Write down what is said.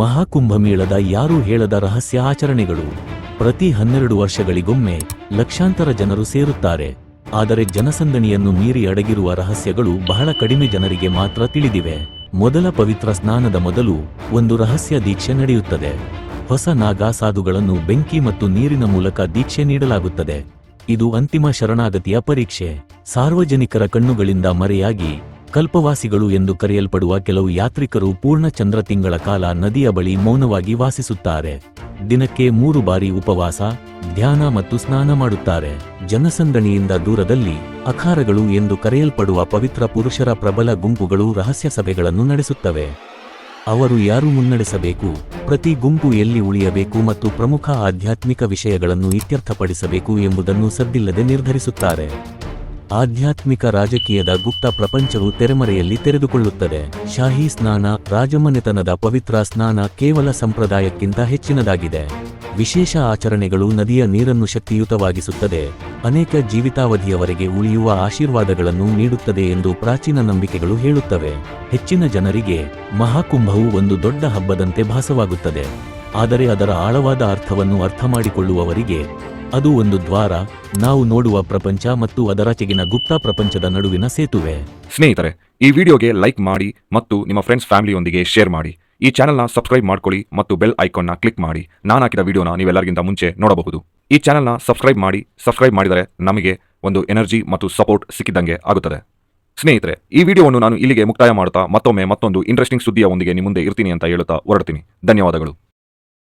ಮಹಾಕುಂಭಮೇಳದ ಯಾರೂ ಹೇಳದ ರಹಸ್ಯ ಆಚರಣೆಗಳು. ಪ್ರತಿ 12 ವರ್ಷಗಳಿಗೊಮ್ಮೆ ಲಕ್ಷಾಂತರ ಜನರು ಸೇರುತ್ತಾರೆ. ಆದರೆ ಜನಸಂದಣಿಯನ್ನು ಮೀರಿ ಅಡಗಿರುವ ರಹಸ್ಯಗಳು ಬಹಳ ಕಡಿಮೆ ಜನರಿಗೆ ಮಾತ್ರ ತಿಳಿದಿವೆ. ಮೊದಲ ಪವಿತ್ರ ಸ್ನಾನದ ಮೊದಲು ಒಂದು ರಹಸ್ಯ ದೀಕ್ಷೆ ನಡೆಯುತ್ತದೆ. ಹೊಸ ನಾಗಾ ಸಾಧುಗಳನ್ನು ಬೆಂಕಿ ಮತ್ತು ನೀರಿನ ಮೂಲಕ ದೀಕ್ಷೆ ನೀಡಲಾಗುತ್ತದೆ. ಇದು ಅಂತಿಮ ಶರಣಾಗತಿಯ ಪರೀಕ್ಷೆ. ಸಾರ್ವಜನಿಕರ ಕಣ್ಣುಗಳಿಂದ ಮರೆಯಾಗಿ ಕಲ್ಪವಾಸಿಗಳು ಎಂದು ಕರೆಯಲ್ಪಡುವ ಕೆಲವು ಯಾತ್ರಿಕರು ಪೂರ್ಣ ಚಂದ್ರ ತಿಂಗಳ ಕಾಲ ನದಿಯ ಬಳಿ ಮೌನವಾಗಿ ವಾಸಿಸುತ್ತಾರೆ. ದಿನಕ್ಕೆ 3 ಬಾರಿ ಉಪವಾಸ, ಧ್ಯಾನ ಮತ್ತು ಸ್ನಾನ ಮಾಡುತ್ತಾರೆ. ಜನಸಂದಣಿಯಿಂದ ದೂರದಲ್ಲಿ ಅಖಾರಗಳು ಎಂದು ಕರೆಯಲ್ಪಡುವ ಪವಿತ್ರ ಪುರುಷರ ಪ್ರಬಲ ಗುಂಪುಗಳು ರಹಸ್ಯ ಸಭೆಗಳನ್ನು ನಡೆಸುತ್ತವೆ. ಅವರು ಯಾರು ಮುನ್ನಡೆಸಬೇಕು, ಪ್ರತಿ ಗುಂಪು ಎಲ್ಲಿ ಉಳಿಯಬೇಕು ಮತ್ತು ಪ್ರಮುಖ ಆಧ್ಯಾತ್ಮಿಕ ವಿಷಯಗಳನ್ನು ಇತ್ಯರ್ಥಪಡಿಸಬೇಕು ಎಂಬುದನ್ನು ಸದ್ದಿಲ್ಲದೆ ನಿರ್ಧರಿಸುತ್ತಾರೆ. ಆಧ್ಯಾತ್ಮಿಕ ರಾಜಕೀಯದ ಗುಪ್ತ ಪ್ರಪಂಚವು ತೆರೆಮರೆಯಲ್ಲಿ ತೆರೆದುಕೊಳ್ಳುತ್ತದೆ. ಶಾಹಿ ಸ್ನಾನ, ರಾಜಮನೆತನದ ಪವಿತ್ರ ಸ್ನಾನ ಕೇವಲ ಸಂಪ್ರದಾಯಕ್ಕಿಂತ ಹೆಚ್ಚಿನದಾಗಿದೆ. ವಿಶೇಷ ಆಚರಣೆಗಳು ನದಿಯ ನೀರನ್ನು ಶಕ್ತಿಯುತವಾಗಿಸುತ್ತದೆ, ಅನೇಕ ಜೀವಿತಾವಧಿಯವರೆಗೆ ಉಳಿಯುವ ಆಶೀರ್ವಾದಗಳನ್ನು ನೀಡುತ್ತದೆ ಎಂದು ಪ್ರಾಚೀನ ನಂಬಿಕೆಗಳು ಹೇಳುತ್ತವೆ. ಹೆಚ್ಚಿನ ಜನರಿಗೆ ಮಹಾಕುಂಭವು ಒಂದು ದೊಡ್ಡ ಹಬ್ಬದಂತೆ ಭಾಸವಾಗುತ್ತದೆ, ಆದರೆ ಅದರ ಆಳವಾದ ಅರ್ಥವನ್ನು ಅರ್ಥಮಾಡಿಕೊಳ್ಳುವವರಿಗೆ ಅದು ಒಂದು ದ್ವಾರ, ನಾವು ನೋಡುವ ಪ್ರಪಂಚ ಮತ್ತು ಅದರಾಚೆಗಿನ ಗುಪ್ತ ಪ್ರಪಂಚದ ನಡುವಿನ ಸೇತುವೆ. ಸ್ನೇಹಿತರೆ, ಈ ವಿಡಿಯೋಗೆ ಲೈಕ್ ಮಾಡಿ ಮತ್ತು ನಿಮ್ಮ ಫ್ರೆಂಡ್ಸ್ ಫ್ಯಾಮಿಲಿಯೊಂದಿಗೆ ಶೇರ್ ಮಾಡಿ. ಈ ಚಾನೆಲ್ನ ಸಬ್ಸ್ಕ್ರೈಬ್ ಮಾಡ್ಕೊಳ್ಳಿ ಮತ್ತು ಬೆಲ್ ಐಕಾನ್ನ ಕ್ಲಿಕ್ ಮಾಡಿ. ನಾನು ಹಾಕಿದ ವಿಡಿಯೋನ ನೀವೆಲ್ಲರಿಗಿಂತ ಮುಂಚೆ ನೋಡಬಹುದು. ಈ ಚಾನೆಲ್ನ ಸಬ್ಸ್ಕ್ರೈಬ್ ಮಾಡಿದರೆ ನಮಗೆ ಒಂದು ಎನರ್ಜಿ ಮತ್ತು ಸಪೋರ್ಟ್ ಸಿಕ್ಕಿದಂಗೆ ಆಗುತ್ತದೆ. ಸ್ನೇಹಿತರೆ, ಈ ವಿಡಿಯೋವನ್ನು ನಾನು ಇಲ್ಲಿಗೆ ಮುಕ್ತಾಯ ಮಾಡುತ್ತಾ ಮತ್ತೊಂದು ಇಂಟ್ರೆಸ್ಟಿಂಗ್ ಸುದ್ದಿಯ ಒಂದಿಗೆ ನಿಮ್ಮ ಮುಂದೆ ಇರ್ತೀನಿ ಅಂತ ಹೇಳುತ್ತಾ ಹೊರಡ್ತೀನಿ. ಧನ್ಯವಾದಗಳು.